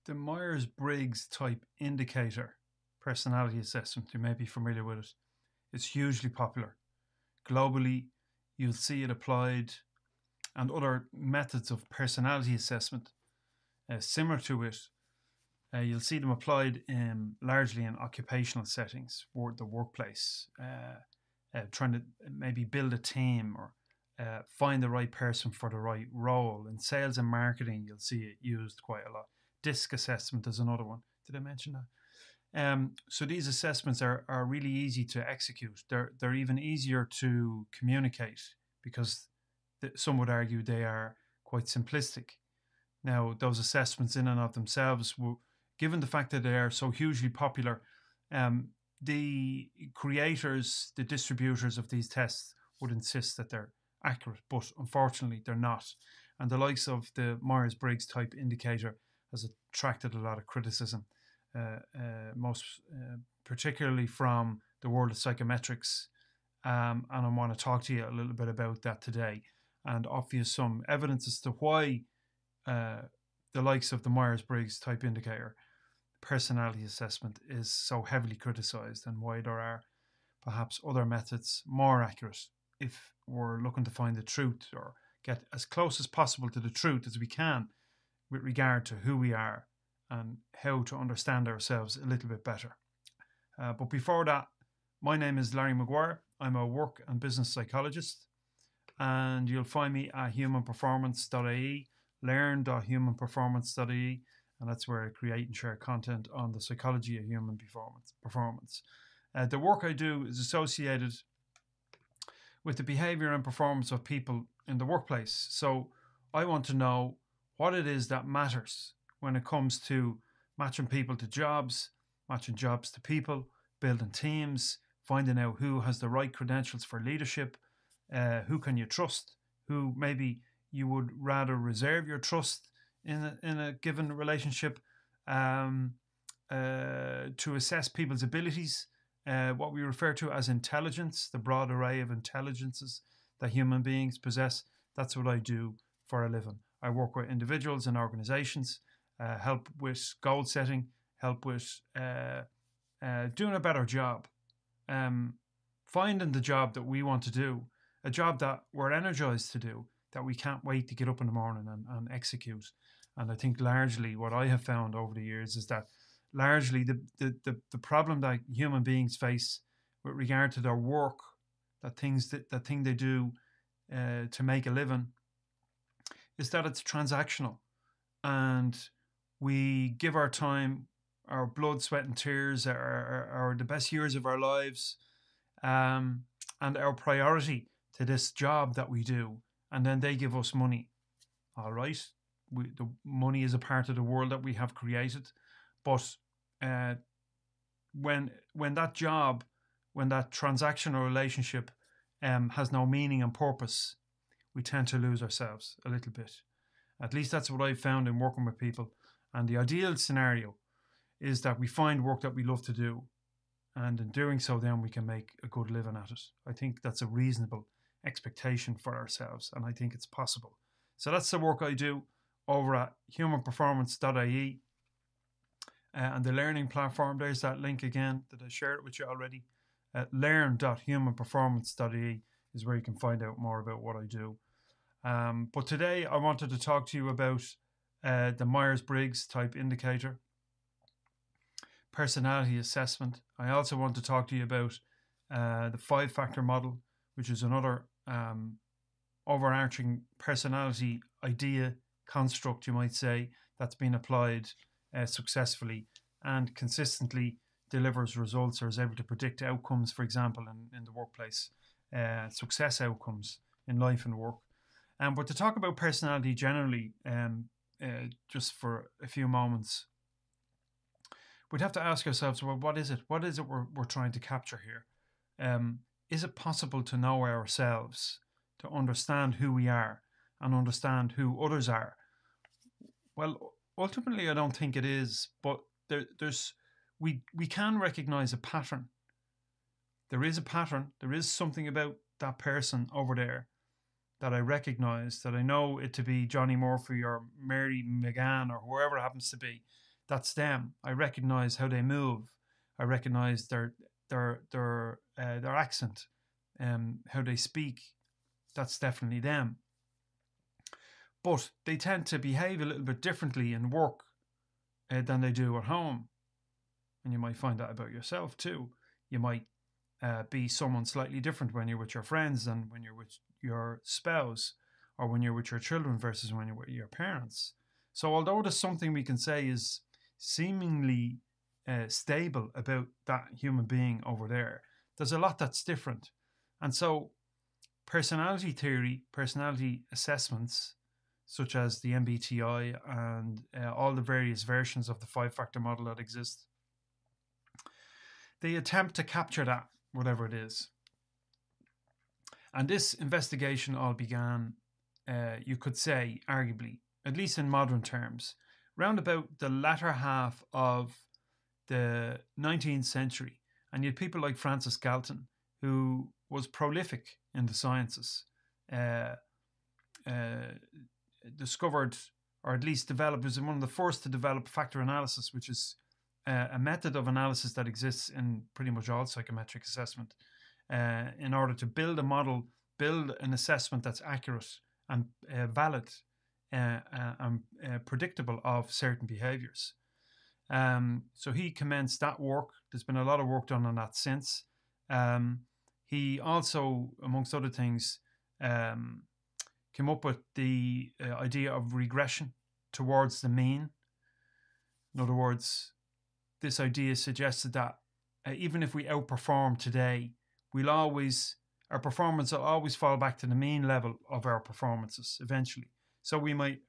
The Myers-Briggs Type Indicator personality assessment, you may be familiar with it. It's hugely popular. Globally, you'll see it applied, and other methods of personality assessment similar to it. You'll see them applied largely in occupational settings, or the workplace, trying to maybe build a team or find the right person for the right role. In sales and marketing, you'll see it used quite a lot. DISC assessment is another one. Did I mention that? So these assessments are really easy to execute. They're even easier to communicate because some would argue they are quite simplistic. Now, those assessments in and of themselves, given the fact that they are so hugely popular, the creators, the distributors of these tests would insist that they're accurate, but unfortunately they're not. And the likes of the Myers-Briggs Type Indicator has attracted a lot of criticism, most particularly from the world of psychometrics. And I want to talk to you a little bit about that today and offer you some evidence as to why the likes of the Myers-Briggs Type Indicator personality assessment is so heavily criticized, and why there are perhaps other methods more accurate if we're looking to find the truth or get as close as possible to the truth as we can with regard to who we are and how to understand ourselves a little bit better. But before that, my name is Larry Maguire. I'm a work and business psychologist, and you'll find me at humanperformance.ie, learn.humanperformance.ie, and that's where I create and share content on the psychology of human performance. The work I do is associated with the behavior and performance of people in the workplace. So I want to know what it is that matters when it comes to matching people to jobs, matching jobs to people, building teams, finding out who has the right credentials for leadership, who can you trust, who maybe you would rather reserve your trust in a given relationship, to assess people's abilities, what we refer to as intelligence, the broad array of intelligences that human beings possess. That's what I do for a living. I work with individuals and organizations, help with goal setting, help with doing a better job, finding the job that we want to do, a job that we're energized to do, that we can't wait to get up in the morning and execute. And I think largely what I have found over the years is that largely the problem that human beings face with regard to their work, that thing they do to make a living, is that it's transactional. And we give our time, our blood, sweat and tears, our the best years of our lives, and our priority to this job that we do. And then they give us money. All right. The money is a part of the world that we have created. But when that job, when that transactional relationship has no meaning and purpose, we tend to lose ourselves a little bit. At least that's what I've found in working with people. And the ideal scenario is that we find work that we love to do. And in doing so, then we can make a good living at it. I think that's a reasonable expectation for ourselves, and I think it's possible. So that's the work I do over at humanperformance.ie, and the learning platform. There's that link again that I shared it with you already. Learn.humanperformance.ie is where you can find out more about what I do. But today I wanted to talk to you about the Myers-Briggs Type Indicator personality assessment. I also want to talk to you about the 5-factor model, which is another overarching personality idea, construct, you might say, that's been applied successfully and consistently delivers results, or is able to predict outcomes, for example, in the workplace, success outcomes in life and work. But to talk about personality generally, just for a few moments, we'd have to ask ourselves, well, what is it? What is it we're trying to capture here? Is it possible to know ourselves, to understand who we are and understand who others are? Well, ultimately, I don't think it is, but we can recognize a pattern. There is a pattern. There is something about that person over there that I recognize, that I know it to be Johnny Murphy or Mary McGann or whoever it happens to be. that's them. I recognize how they move. I recognize their accent, how they speak. That's definitely them. But they tend to behave a little bit differently in work than they do at home. And you might find that about yourself too. You might be someone slightly different when you're with your friends than when you're with your spouse, or when you're with your children versus when you're with your parents. So although there's something we can say is seemingly stable about that human being over there, there's a lot that's different. And so personality theory, personality assessments, such as the MBTI and all the various versions of the 5-factor model that exist, they attempt to capture that, whatever it is. And this investigation all began, you could say, arguably, at least in modern terms, round about the latter half of the 19th century. And you had people like Francis Galton, who was prolific in the sciences, discovered, or at least developed, was one of the first to develop factor analysis, which is a method of analysis that exists in pretty much all psychometric assessment, in order to build a model, build an assessment that's accurate and valid and predictable of certain behaviors. So he commenced that work. There's been a lot of work done on that since. He also, amongst other things, came up with the idea of regression towards the mean. In other words, this idea suggested that even if we outperform today, our performance will always fall back to the mean level of our performances eventually. So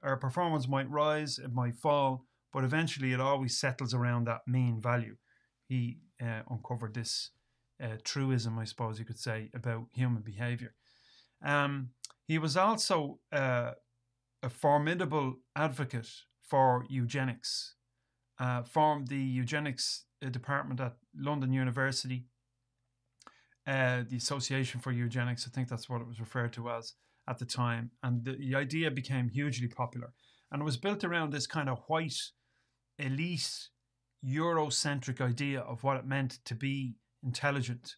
our performance might rise, it might fall, but eventually it always settles around that mean value. He uncovered this truism, I suppose you could say, about human behavior. He was also a formidable advocate for eugenics, formed the eugenics department at London University, the Association for Eugenics, I think that's what it was referred to as at the time. And the idea became hugely popular. And it was built around this kind of white, elite, Eurocentric idea of what it meant to be intelligent.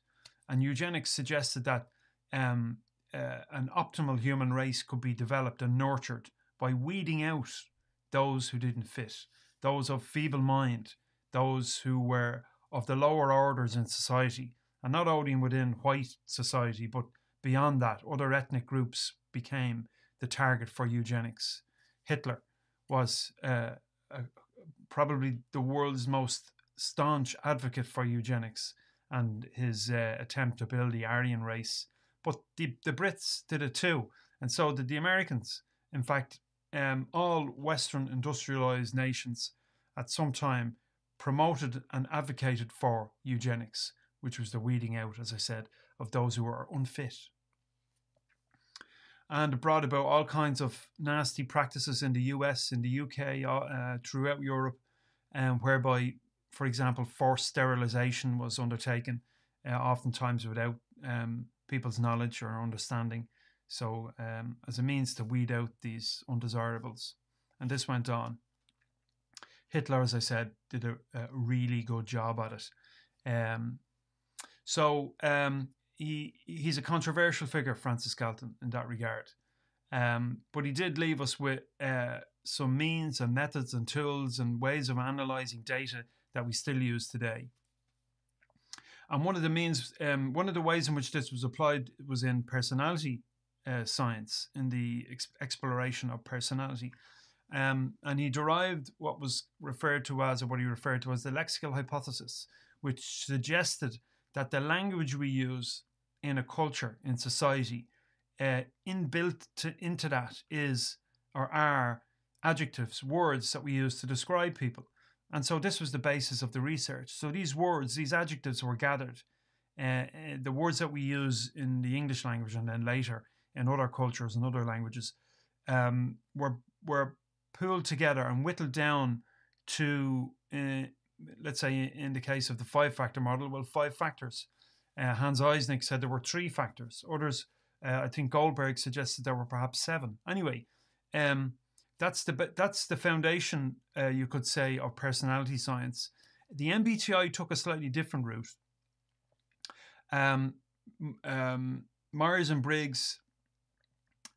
And eugenics suggested that an optimal human race could be developed and nurtured by weeding out those who didn't fit, those of feeble mind, those who were of the lower orders in society, and not only within white society, but beyond that, other ethnic groups became the target for eugenics. Hitler was probably the world's most staunch advocate for eugenics and his attempt to build the Aryan race. But the Brits did it too, and so did the Americans. In fact, all Western industrialized nations at some time promoted and advocated for eugenics, which was the weeding out, as I said, of those who were unfit. And it brought about all kinds of nasty practices in the US, in the UK, throughout Europe, whereby, for example, forced sterilization was undertaken, oftentimes without people's knowledge or understanding. So as a means to weed out these undesirables. And this went on. Hitler, as I said, did a really good job at it. He's a controversial figure, Francis Galton, in that regard. But he did leave us with some means and methods and tools and ways of analysing data that we still use today. And one of the ways in which this was applied was in personality science, in the exploration of personality. And he derived what he referred to as the lexical hypothesis, which suggested that the language we use in a culture, in society, inbuilt into that are adjectives, words that we use to describe people. And so this was the basis of the research. So these words, these adjectives were gathered. The words that we use in the English language and then later in other cultures and other languages were pulled together and whittled down to, let's say in the case of the 5-factor model, 5 factors. Hans Eysenck said there were 3 factors. Others, I think Goldberg suggested there were perhaps 7. Anyway, that's the foundation, you could say, of personality science. The MBTI took a slightly different route. Myers and Briggs,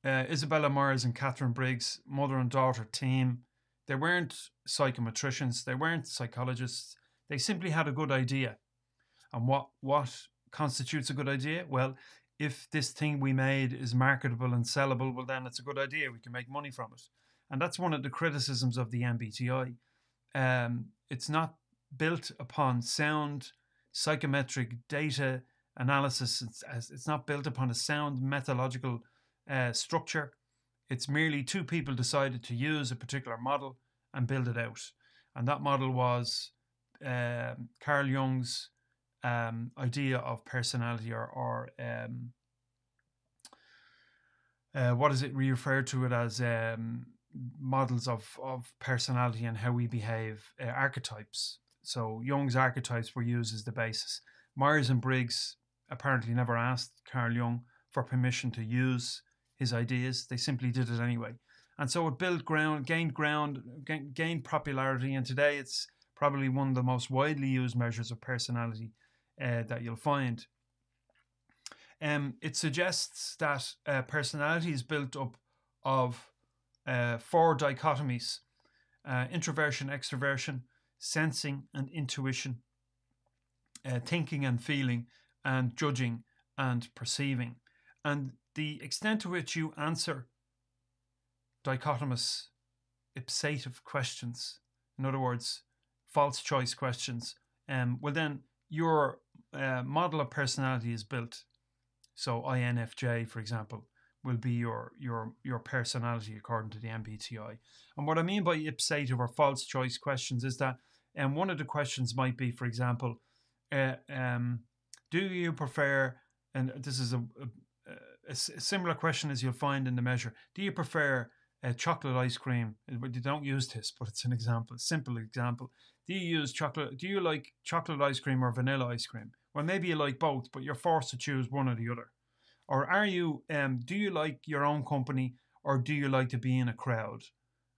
Isabella Myers and Katharine Briggs, mother and daughter team, they weren't psychometricians, they weren't psychologists. They simply had a good idea. And what constitutes a good idea? Well, if this thing we made is marketable and sellable, well, then it's a good idea. We can make money from it. And that's one of the criticisms of the MBTI. It's not built upon sound psychometric data analysis. It's not built upon a sound methodological structure. It's merely two people decided to use a particular model and build it out. And that model was Carl Jung's idea of personality, or what is it referred to it as, models of personality and how we behave, archetypes. So Jung's archetypes were used as the basis. Myers and Briggs apparently never asked Carl Jung for permission to use his ideas. They simply did it anyway. And so it gained popularity, and today it's probably one of the most widely used measures of personality that you'll find. It suggests that personality is built up of 4 dichotomies: introversion, extraversion, sensing and intuition, thinking and feeling, and judging and perceiving. And the extent to which you answer dichotomous ipsative questions, in other words, false choice questions, well, then your model of personality is built. So INFJ, for example, will be your personality according to the MBTI. And what I mean by ipsative or false choice questions is that one of the questions might be, for example, do you prefer, and this is a similar question as you'll find in the measure, do you prefer chocolate ice cream? You don't use this, but it's an example, a simple example. Do you like chocolate ice cream or vanilla ice cream? Well, maybe you like both, but you're forced to choose one or the other. Or do you like your own company, or do you like to be in a crowd?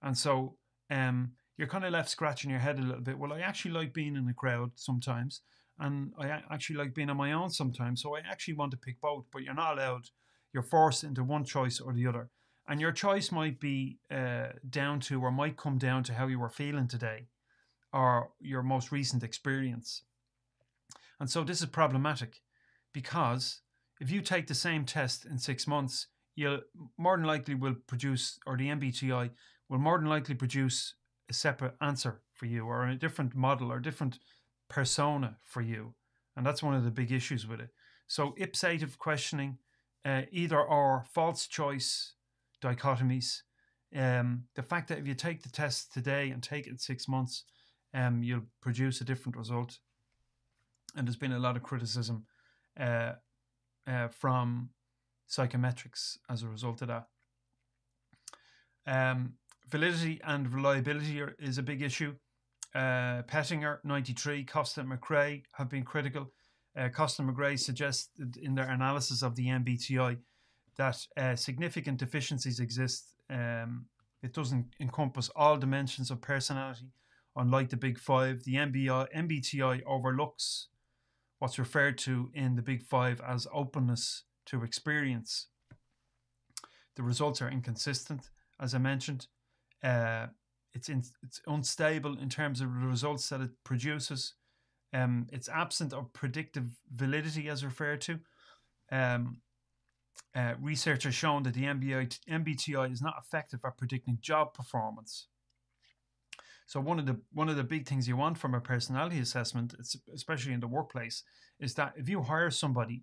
And so you're kind of left scratching your head a little bit. Well, I actually like being in a crowd sometimes, and I actually like being on my own sometimes. So I actually want to pick both, but you're not allowed. You're forced into one choice or the other. And your choice might be might come down to how you were feeling today, or your most recent experience. And so this is problematic, because if you take the same test in 6 months, you'll more than likely will produce, or the MBTI will more than likely produce a separate answer for you, or a different model or different persona for you. And that's one of the big issues with it. So ipsative questioning, either or, false choice dichotomies. The fact that if you take the test today and take it in 6 months, you'll produce a different result. And there's been a lot of criticism from psychometrics as a result of that. Validity and reliability is a big issue. Pittenger, 93, Costa and McRae have been critical. Costa and McRae suggested in their analysis of the MBTI that significant deficiencies exist. It doesn't encompass all dimensions of personality. Unlike the Big Five, the MBTI overlooks what's referred to in the Big Five as openness to experience. The results are inconsistent, as I mentioned. It's unstable in terms of the results that it produces. It's absent of predictive validity, as referred to. Research has shown that the MBTI is not effective at predicting job performance. So one of the big things you want from a personality assessment, especially in the workplace, is that if you hire somebody,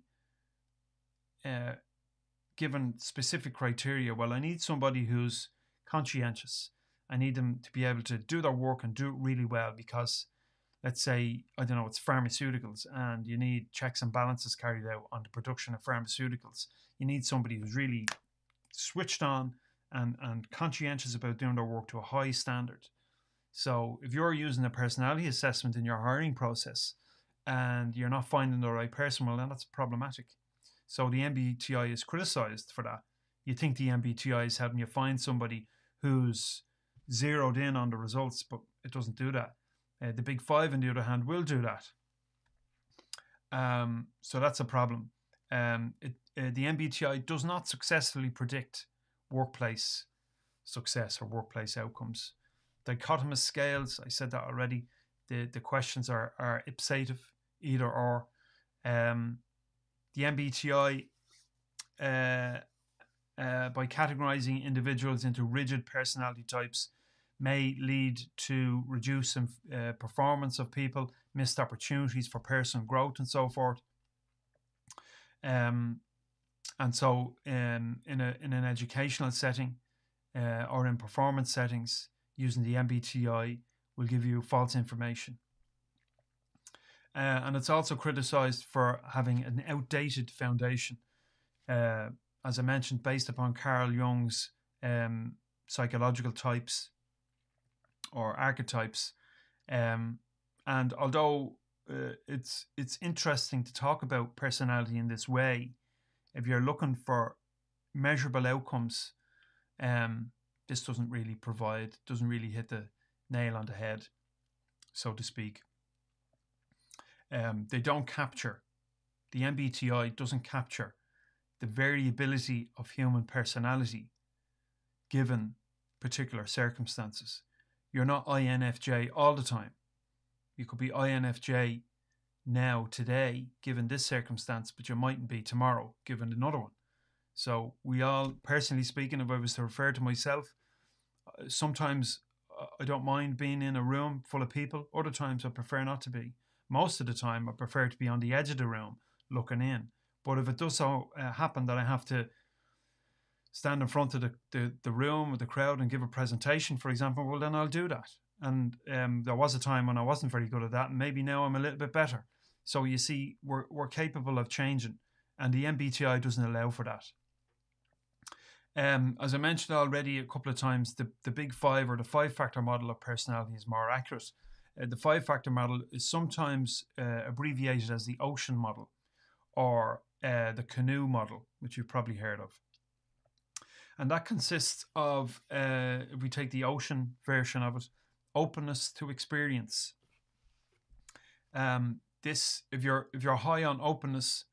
given specific criteria, well, I need somebody who's conscientious. I need them to be able to do their work and do it really well, because let's say, I don't know, it's pharmaceuticals and you need checks and balances carried out on the production of pharmaceuticals. You need somebody who's really switched on and conscientious about doing their work to a high standard. So if you're using a personality assessment in your hiring process and you're not finding the right person, well, then that's problematic. So the MBTI is criticized for that. You think the MBTI is helping you find somebody who's zeroed in on the results, but it doesn't do that. The Big Five, on the other hand, will do that. So that's a problem. The MBTI does not successfully predict workplace success or workplace outcomes. Dichotomous scales, I said that already. The questions are ipsative, either or. The MBTI, by categorizing individuals into rigid personality types, may lead to reduced performance of people, missed opportunities for personal growth, and so forth. And so, in an educational setting or in performance settings, using the MBTI will give you false information. And it's also criticized for having an outdated foundation, as I mentioned, based upon Carl Jung's psychological types or archetypes. And although it's interesting to talk about personality in this way, if you're looking for measurable outcomes, this doesn't really hit the nail on the head, so to speak. The MBTI doesn't capture the variability of human personality given particular circumstances. You're not INFJ all the time. You could be INFJ now, today, given this circumstance, but you mightn't be tomorrow, given another one. So we all, personally speaking, if I was to refer to myself, sometimes I don't mind being in a room full of people. Other times I prefer not to be. Most of the time I prefer to be on the edge of the room looking in. But if it does so happen that I have to stand in front of the room or the crowd and give a presentation, for example, well, then I'll do that. And there was a time when I wasn't very good at that, and maybe now I'm a little bit better. So you see, we're capable of changing, and the MBTI doesn't allow for that. As I mentioned already a couple of times, the Big Five or the 5-factor model of personality is more accurate. The 5-factor model is sometimes abbreviated as the ocean model or the canoe model, which you've probably heard of. And that consists of, if we take the ocean version of it, openness to experience. If you're high on openness,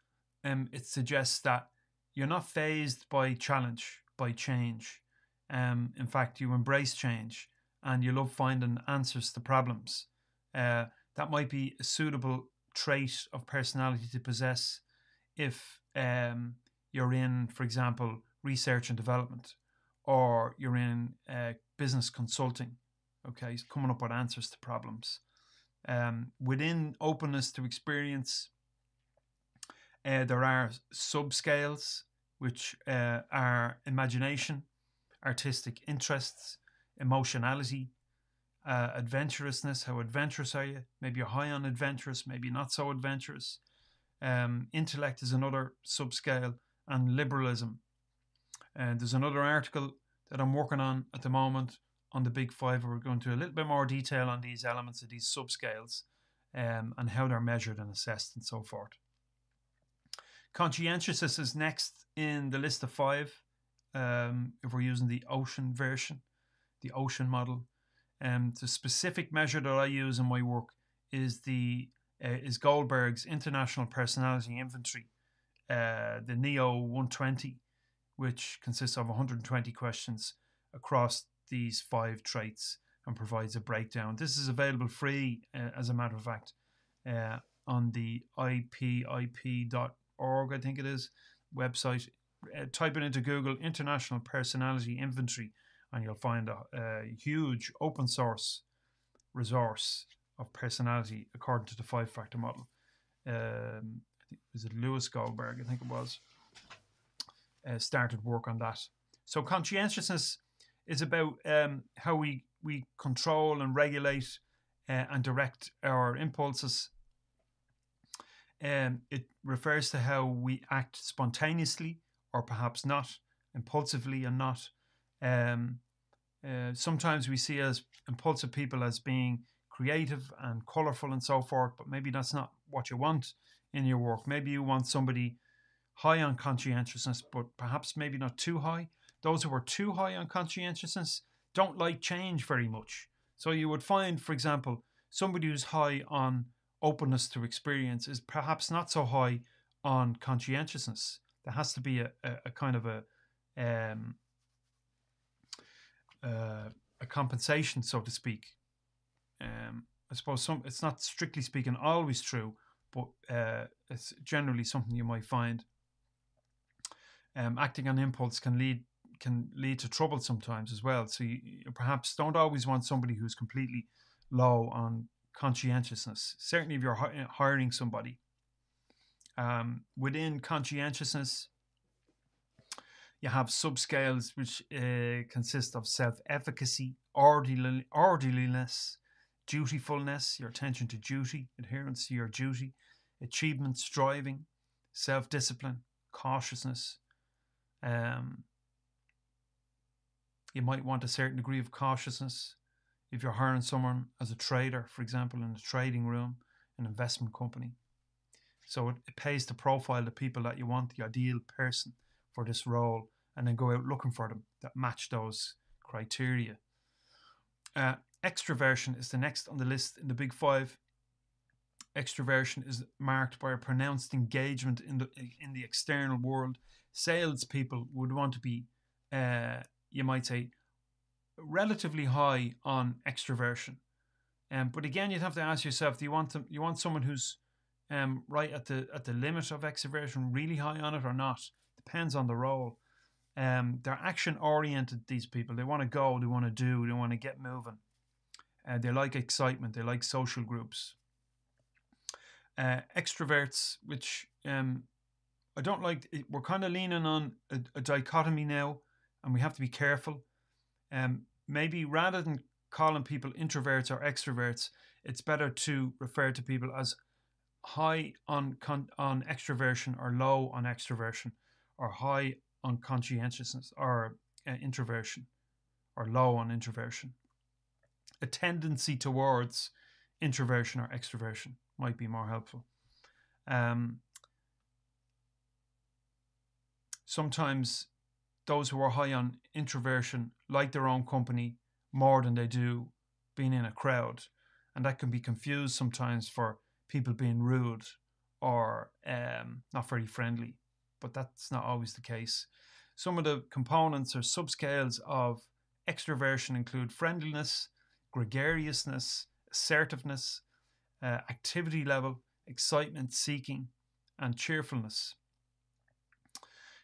it suggests that you're not fazed by challenge, by change. In fact, you embrace change and you love finding answers to problems. That might be a suitable trait of personality to possess if you're in, for example, research and development, or you're in business consulting, okay, coming up with answers to problems. Within openness to experience, there are subscales, which are imagination, artistic interests, emotionality, adventurousness. How adventurous are you? Maybe you're high on adventurous, maybe not so adventurous. Intellect is another subscale, and liberalism. And there's another article that I'm working on at the moment on the Big Five, where we're going to a little bit more detail on these elements of these subscales and how they're measured and assessed and so forth. Conscientiousness is next in the list of 5, if we're using the ocean version, the ocean model. The specific measure that I use in my work is Goldberg's International Personality Inventory, the NEO 120, which consists of 120 questions across these 5 traits and provides a breakdown. This is available free, as a matter of fact, on the ipip.org, I think it is, website. Type it into Google, International Personality Inventory, and you'll find a huge open source resource of personality according to the 5-factor model. Was it Lewis Goldberg? I think it was. Started work on that. So conscientiousness is about how we control and regulate and direct our impulses. It refers to how we act spontaneously or perhaps not, impulsively and not. Sometimes we see as impulsive people as being creative and colourful and so forth, but maybe that's not what you want in your work. Maybe you want somebody high on conscientiousness, but perhaps maybe not too high. Those who are too high on conscientiousness don't like change very much. So you would find, for example, somebody who's high on openness to experience is perhaps not so high on conscientiousness. There has to be a kind of um, a compensation, so to speak. I suppose it's not strictly speaking always true, but it's generally something you might find. Acting on impulse can lead to trouble sometimes as well. So you perhaps don't always want somebody who's completely low on conscientiousness. Certainly if you're hiring somebody. Within conscientiousness, you have subscales which consist of self-efficacy, orderliness, dutifulness, your attention to duty, adherence to your duty, achievement, striving, self-discipline, cautiousness. You might want a certain degree of cautiousness if you're hiring someone as a trader, for example, in a trading room, an investment company. So it pays to profile the people that you want, the ideal person for this role, and then go out looking for them that match those criteria. Extraversion is the next on the list in the big five. Extraversion is marked by a pronounced engagement in the external world. Salespeople would want to be, you might say, relatively high on extraversion. But again, you'd have to ask yourself: do you want someone who's right at the limit of extraversion, really high on it, or not? Depends on the role. They're action oriented. These people, they want to go, they want to do, they want to get moving. They like excitement. They like social groups. Extroverts, which I don't like. We're kind of leaning on a dichotomy now, and we have to be careful. Maybe rather than calling people introverts or extroverts, it's better to refer to people as high on extroversion or low on extroversion, or high on conscientiousness or introversion, or low on introversion. A tendency towards introversion or extroversion might be more helpful. Sometimes those who are high on introversion like their own company more than they do being in a crowd, and that can be confused sometimes for people being rude or not very friendly, but that's not always the case. Some of the components or subscales of extroversion include friendliness, gregariousness, assertiveness, activity level, excitement seeking, and cheerfulness.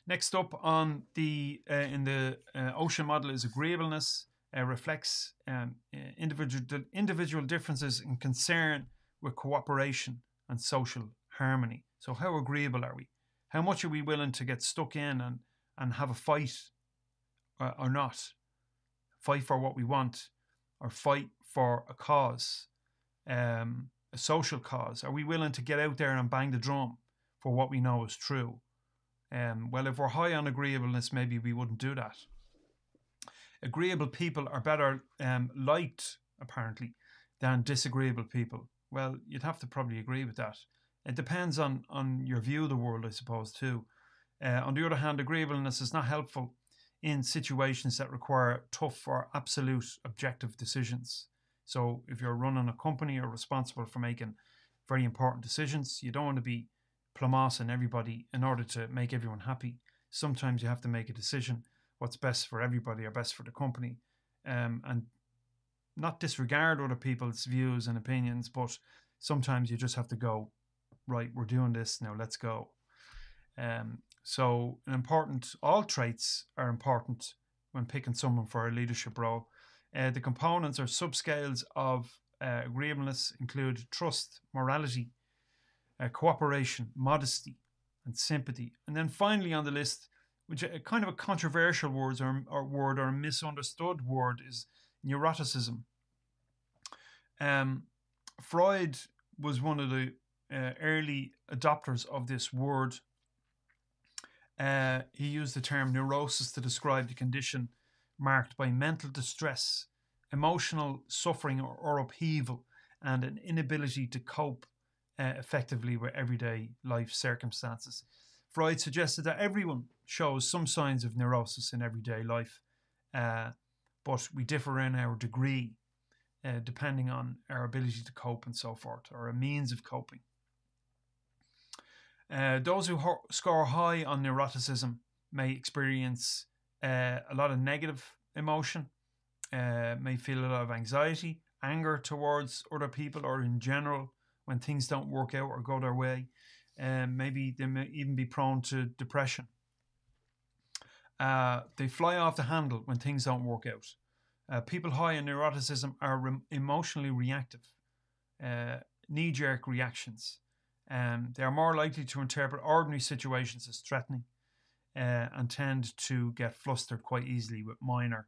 Next up on the in the ocean model is agreeableness. Reflects individual differences in concern with cooperation and social harmony. So how agreeable are we? How much are we willing to get stuck in and have a fight or not? Fight for what we want, or fight for a cause, a social cause? Are we willing to get out there and bang the drum for what we know is true? Well, if we're high on agreeableness, maybe we wouldn't do that. Agreeable people are better liked, apparently, than disagreeable people. Well, you'd have to probably agree with that. It depends on your view of the world, I suppose, too. On the other hand, agreeableness is not helpful in situations that require tough or absolute objective decisions. So if you're running a company or responsible for making very important decisions, you don't want to be plumossing everybody in order to make everyone happy. Sometimes you have to make a decision what's best for everybody or best for the company, and not disregard other people's views and opinions, but sometimes you just have to go, right, we're doing this now, let's go. So all traits are important when picking someone for a leadership role. The components or subscales of agreeableness include trust, morality, cooperation, modesty, and sympathy. And then finally on the list, which a kind of a controversial word or a misunderstood word, is neuroticism. Freud was one of the early adopters of this word. He used the term neurosis to describe the condition marked by mental distress, emotional suffering or upheaval, and an inability to cope effectively with everyday life circumstances. Freud suggested that everyone shows some signs of neurosis in everyday life, but we differ in our degree, depending on our ability to cope and so forth, or a means of coping. Those who score high on neuroticism may experience a lot of negative emotion, may feel a lot of anxiety, anger towards other people, or in general when things don't work out or go their way. Maybe they may even be prone to depression. They fly off the handle when things don't work out. People high in neuroticism are emotionally reactive, knee-jerk reactions. They are more likely to interpret ordinary situations as threatening, and tend to get flustered quite easily with minor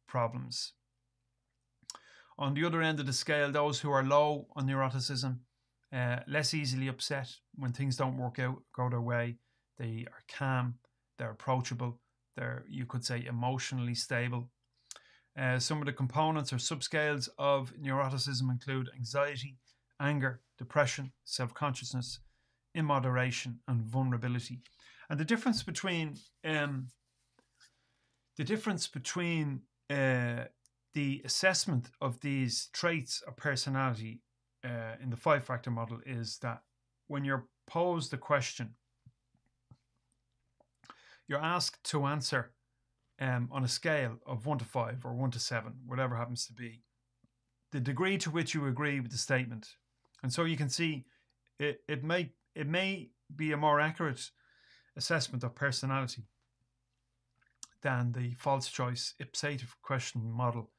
problems. On the other end of the scale, those who are low on neuroticism, less easily upset when things don't work out, go their way. They are calm, they're approachable, they're, you could say, emotionally stable. Some of the components or subscales of neuroticism include anxiety, anger, depression, self-consciousness, immoderation, and vulnerability. And the difference between the assessment of these traits of personality in the 5-factor model is that when you're posed the question, you're asked to answer on a scale of 1 to 5 or 1 to 7, whatever happens to be, the degree to which you agree with the statement. And so you can see it may be a more accurate assessment of personality than the false choice ipsative question model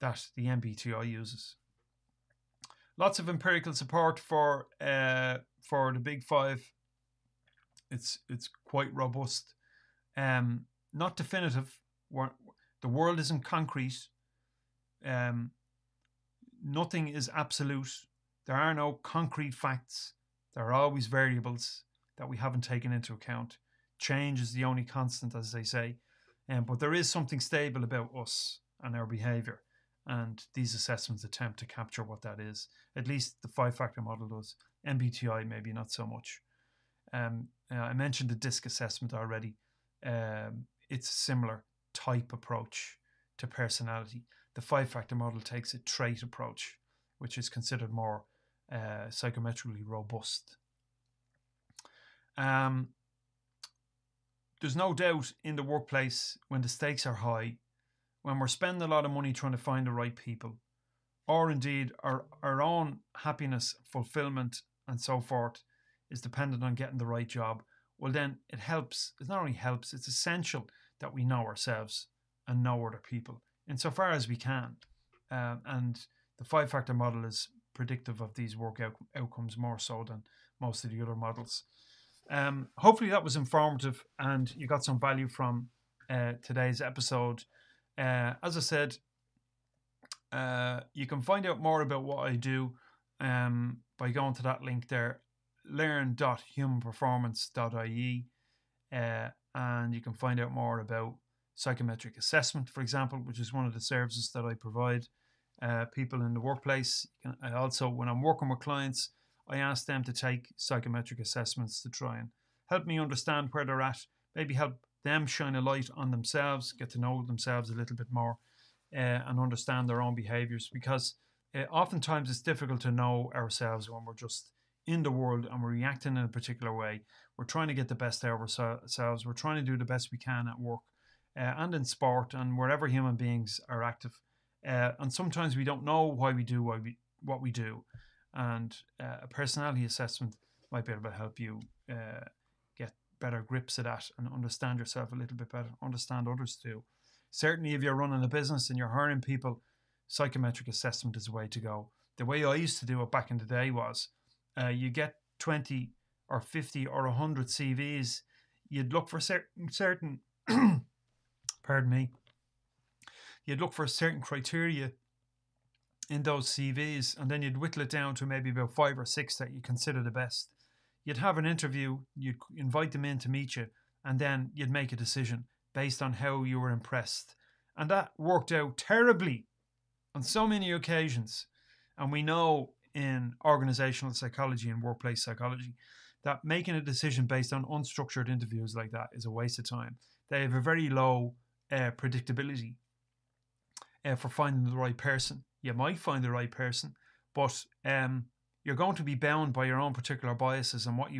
that the MBTI uses. Lots of empirical support for the big 5. It's quite robust. Not definitive. The world isn't concrete. Nothing is absolute. There are no concrete facts. There are always variables that we haven't taken into account. Change is the only constant, as they say. But there is something stable about us and our behaviour. And these assessments attempt to capture what that is. At least the 5-factor model does. MBTI maybe not so much. I mentioned the DISC assessment already. It's a similar type approach to personality. The 5-factor model takes a trait approach, which is considered more psychometrically robust. There's no doubt in the workplace, when the stakes are high, when we're spending a lot of money trying to find the right people, or indeed our own happiness, fulfillment, and so forth is dependent on getting the right job, well then it helps. It not only helps, it's essential that we know ourselves and know other people insofar as we can. And the 5-factor model is predictive of these work outcomes more so than most of the other models. Hopefully that was informative and you got some value from today's episode. As I said, you can find out more about what I do by going to that link there, learn.humanperformance.ie, and you can find out more about psychometric assessment, for example, which is one of the services that I provide people in the workplace. I also, when I'm working with clients, I ask them to take psychometric assessments to try and help me understand where they're at, maybe help them shine a light on themselves, get to know themselves a little bit more, and understand their own behaviors, because oftentimes it's difficult to know ourselves when we're just in the world and we're reacting in a particular way. We're trying to get the best out of ourselves. We're trying to do the best we can at work and in sport and wherever human beings are active. And sometimes we don't know why we do what we do. And a personality assessment might be able to help you get better grips of that and understand yourself a little bit better, understand others too. Certainly if you're running a business and you're hiring people, psychometric assessment is the way to go. The way I used to do it back in the day was you get 20 or 50 or 100 CVs. You'd look for certain pardon me, you'd look for certain criteria in those CVs, and then you'd whittle it down to maybe about 5 or 6 that you consider the best. You'd have an interview, you'd invite them in to meet you, and then you'd make a decision based on how you were impressed. And that worked out terribly on so many occasions. And we know in organizational psychology and workplace psychology that making a decision based on unstructured interviews like that is a waste of time. They have a very low predictability. for finding the right person. You might find the right person, but you're going to be bound by your own particular biases and what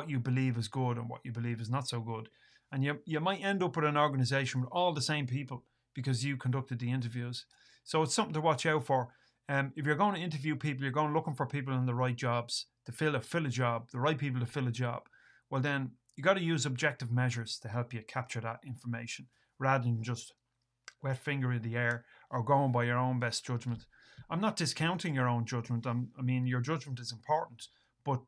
you believe is good and what you believe is not so good. And you might end up with an organization with all the same people because you conducted the interviews. So it's something to watch out for. If you're going to interview people, you're going looking for people in the right jobs to fill a job, the right people to fill a job. Well, then you got to use objective measures to help you capture that information rather than just wet finger in the air or going by your own best judgment. I'm not discounting your own judgment. I mean, your judgment is important, but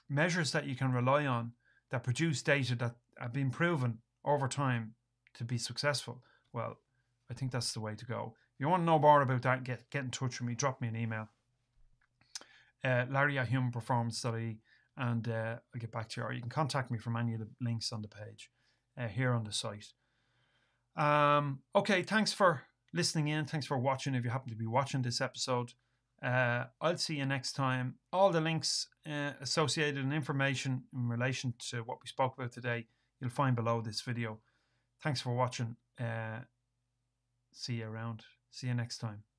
measures that you can rely on that produce data that have been proven over time to be successful, well, I think that's the way to go. If you want to know more about that, get in touch with me. Drop me an email. Larry@humanperformance.ie, and I'll get back to you. Or you can contact me from any of the links on the page here on the site. Okay, thanks for listening in. Thanks for watching if you happen to be watching this episode. I'll see you next time. All the links associated and information in relation to what we spoke about today, you'll find below this video. Thanks for watching. See you around. See you next time.